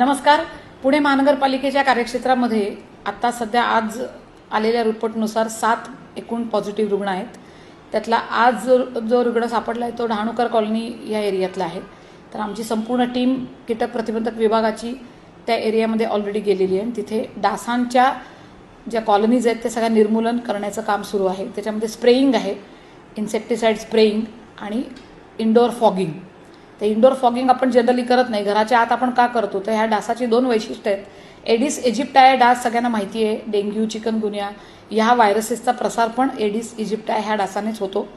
नमस्कार. पुणे महानगरपालिकेच्या कार्यक्षेत्रामध्ये आता सध्या आज आलेल्या रिपोर्टनुसार 7 एकूण पॉझिटिव्ह रुग्ण आहेत. त्यातला आज जो रुग्ण सापडला आहे तो डहाणूकर कॉलनी या एरियातला आहे. तर आमची संपूर्ण टीम कीटक प्रतिबंधक विभागाची त्या एरियामध्ये ऑलरेडी गेलेली आहे. तिथे डासांच्या ज्या कॉलनीज आहेत ते सगळ्या निर्मूलन करण्याचं काम सुरू आहे. त्याच्यामध्ये स्प्रेइंग आहे, इन्सेक्टिसाइड स्प्रेइंग आणि इंडोर फॉगिंग. ते इंडोर फॉगिंग आपण जनरली करत नाही, घराच्या आत आपण का करतो तर ह्या डासाची 2 वैशिष्ट्य आहेत. एडिस इजिप्टाय डास सगळ्यांना माहिती आहे. डेंग्यू, चिकनगुनिया ह्या व्हायरसेसचा प्रसार पण एडिस इजिप्टाय ह्या डासानेच होतो.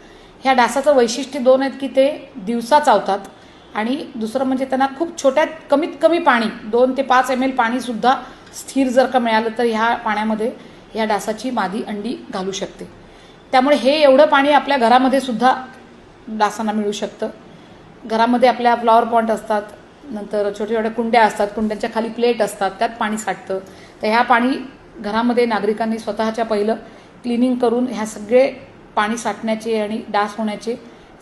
ह्या डासाचं वैशिष्ट्य 2 आहेत की ते दिवसा चावतात आणि दुसरं म्हणजे त्यांना खूप छोट्यात कमीत कमी पाणी 2 ते 5 ml पाणीसुद्धा स्थिर जर का मिळालं तर ह्या पाण्यामध्ये ह्या डासाची मादी अंडी घालू शकते. त्यामुळे हे एवढं पाणी आपल्या घरामध्ये सुद्धा डासांना मिळू शकतं. घरामध्ये आपल्या फ्लॉवर पॉट असतात, नंतर छोट्या छोट्या कुंड्या असतात, कुंड्यांच्या खाली प्लेट असतात, त्यात पाणी साठतं. तर ह्या पाणी घरामध्ये नागरिकांनी स्वतःच्या पहिलं क्लिनिंग करून ह्या सगळे पाणी साठण्याचे आणि डास होण्याचे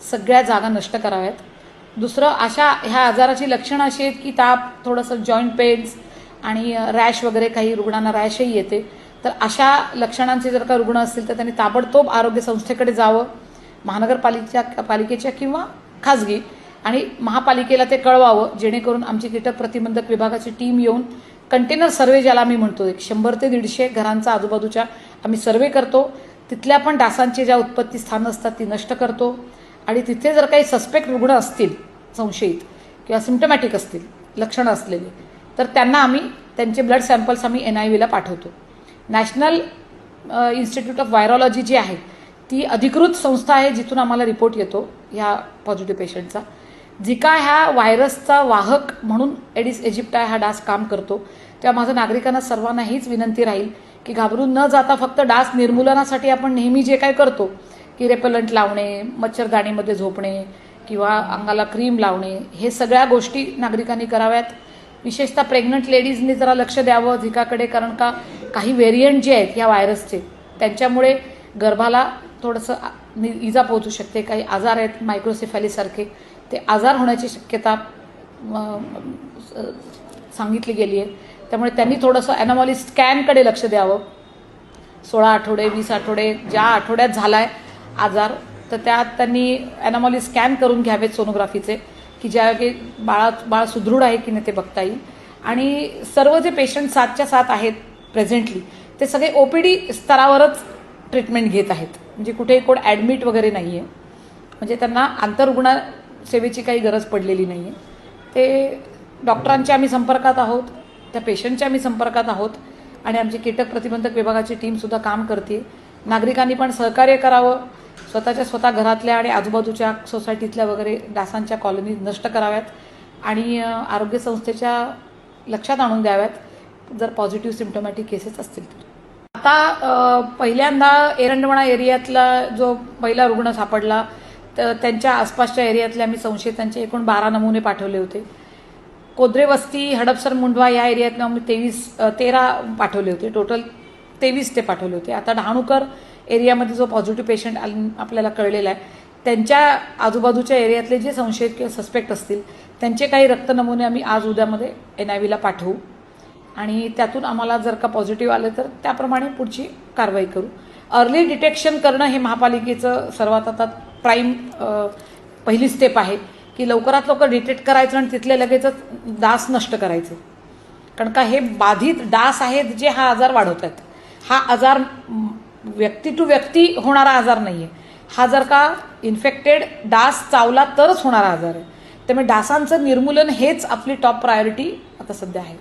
सगळ्या जागा नष्ट कराव्यात. दुसरं, ह्या आजाराची लक्षणं अशी आहेत की ताप, थोडंसं जॉईंट पेन्स आणि रॅश वगैरे, काही रुग्णांना रॅशही येते. तर अशा लक्षणांचे जर का रुग्ण असतील तर त्यांनी ताबडतोब आरोग्य संस्थेकडे जावं, महानगरपालिकेच्या किंवा खाजगी, आणि महापालिकेला ते कळवावं, जेणेकरून आमची कीटक प्रतिबंधक विभागाची टीम येऊन कंटेनर सर्वे, ज्याला आम्ही म्हणतो, 100 ते 150 घरांचा आजूबाजूच्या आम्ही सर्वे करतो. तिथल्या पण डासांची ज्या उत्पत्ती स्थानं असतात ती नष्ट करतो. आणि तिथे जर काही सस्पेक्ट रुग्ण असतील, संशयित किंवा सिम्प्टमॅटिक असतील, लक्षणं असलेले, तर त्यांना आम्ही त्यांचे ब्लड सॅम्पल्स आम्ही NIVला पाठवतो. नॅशनल इन्स्टिट्यूट ऑफ व्हायरॉलॉजी जी आहे ती अधिकृत संस्था आहे जिथून आम्हाला रिपोर्ट येतो ह्या पॉझिटिव्ह पेशंटचा. झिका ह्या व्हायरसचा वाहक म्हणून एडिस इजिप्टाय हा डास काम करतो. तेव्हा माझं नागरिकांना सर्वांना हीच विनंती राहील की घाबरून न जाता फक्त डास निर्मूलनासाठी आपण नेहमी जे काय करतो की रेपेलंट लावणे, मच्छरदाणीमध्ये झोपणे किंवा अंगाला क्रीम लावणे, हे सगळ्या गोष्टी नागरिकांनी कराव्यात. विशेषतः प्रेग्नंट लेडीजनी जरा लक्ष द्यावं झिकाकडे, कारण का काही व्हेरियंट जे आहेत या व्हायरसचे त्यांच्यामुळे गर्भाला थोडंसं इजा पोहोचू शकते. काही आजार आहेत मायक्रोसेफॅलीसारखे, ते आजार होण्याची शक्यता सांगितली गेली आहे. त्यामुळे त्यांनी थोडंसं ॲनॉमली स्कॅनकडे लक्ष द्यावं. 16 आठवडे, 20 आठवडे, ज्या आठवड्यात झाला आहे आजार तर त्यात त्यांनी ॲनॉमली स्कॅन करून घ्यावेत सोनोग्राफीचे, की ज्या की बाळ सुदृढ आहे की नाही ते बघता येईल. आणि सर्व जे पेशंट 7च्या 7 आहेत प्रेझेंटली ते सगळे OPD स्तरावरच ट्रीटमेंट घेत आहेत. म्हणजे कुठे कोण ॲडमिट वगैरे नाही आहे, म्हणजे त्यांना आंतररुग्ण सेवेची काही गरज पडलेली नाही आहे. ते डॉक्टरांच्या आम्ही संपर्कात आहोत, त्या पेशंटच्या आम्ही संपर्कात आहोत आणि आमची कीटक प्रतिबंधक विभागाची टीमसुद्धा काम करते. नागरिकांनी पण सहकार्य करावं. स्वतः घरातल्या आणि आजूबाजूच्या सोसायटीतल्या वगैरे डासांच्या कॉलनी नष्ट कराव्यात आणि आरोग्य संस्थेच्या लक्षात आणून द्याव्यात जर पॉझिटिव्ह सिम्प्टमॅटिक केसेस असतील तर. आता पहिल्यांदा एरंडवणा एरियातला जो पहिला रुग्ण सापडला तर त्यांच्या आसपासच्या एरियातले आम्ही संशयितांचे एकूण 12 नमुने पाठवले होते. कोद्रे वस्ती, हडपसर, मुंढवा या एरियातनं आम्ही 13 पाठवले होते. टोटल 23 ते पाठवले होते. आता डहाणूकर एरियामध्ये जो पॉझिटिव्ह पेशंट आपल्याला कळलेला आहे त्यांच्या आजूबाजूच्या एरियातले जे संशयित किंवा सस्पेक्ट असतील त्यांचे काही रक्त नमुने आम्ही आज उद्यामध्ये NIVला पाठवू आणि त्यातून आम्हाला जर का पॉझिटिव्ह आलं तर त्याप्रमाणे पुढची कारवाई करू. अर्ली डिटेक्शन करणं हे महापालिकेचं सर्वात आता प्राईम पहिली स्टेप आहे की लवकरात लवकर डिटेक्ट करायचं आणि तिथले लगेचच डास नष्ट करायचे. कारण का हे बाधित डास आहेत जे हा आजार वाढवत आहेत. हा आजार व्यक्ती टू व्यक्ती होणारा आजार नाही आहे. हा जर का इन्फेक्टेड डास चावला तरच होणारा आजार आहे. त्यामुळे डासांचं निर्मूलन हेच आपली टॉप प्रायोरिटी आता सध्या आहे.